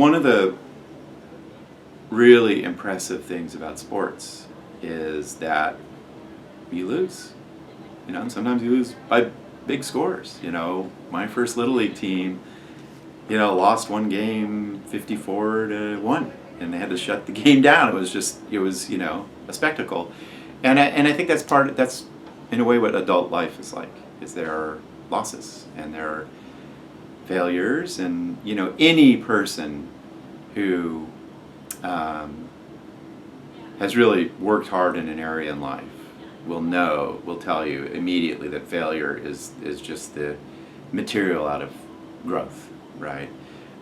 one of the really impressive things about sports is that you lose, and sometimes you lose by big scores. My first Little League team, lost one game 54-1, and they had to shut the game down. It was a spectacle, and I think that's in a way what adult life is like. Is there are losses and there are failures, and any person who has really worked hard in an area in life will tell you immediately that failure is just the material out of growth, right?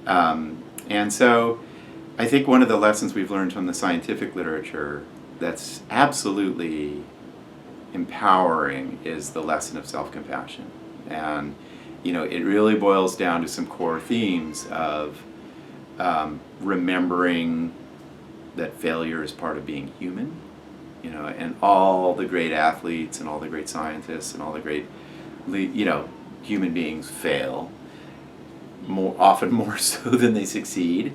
And so I think one of the lessons we've learned from the scientific literature that's absolutely empowering is the lesson of self-compassion. And it really boils down to some core themes of remembering that failure is part of being human, and all the great athletes and all the great scientists and all the great, human beings fail, often more so than they succeed.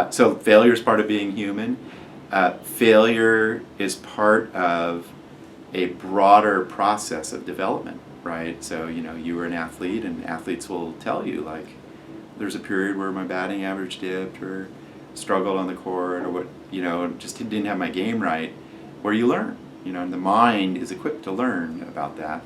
So failure is part of being human. Failure is part of a broader process of development, right? So, you were an athlete, and athletes will tell you, like, there's a period where my batting average dipped or struggled on the court or just didn't have my game right, where you learn, and the mind is equipped to learn about that.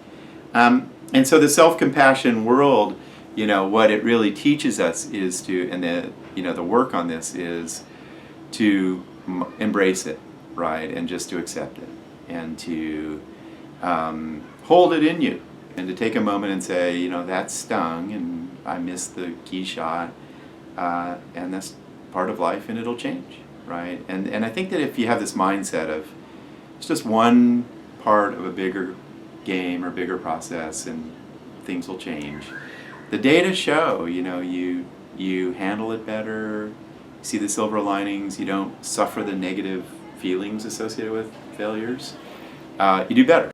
And so the self-compassion world, what it really teaches us is the work on this is to embrace it, right, and just to accept it, and to hold it in you, and to take a moment and say, that stung, and I missed the key shot, and that's part of life, and it'll change, right? And I think that if you have this mindset of it's just one part of a bigger game or bigger process, and things will change, the data show, you handle it better, see the silver linings, you don't suffer the negative feelings associated with failures, you do better.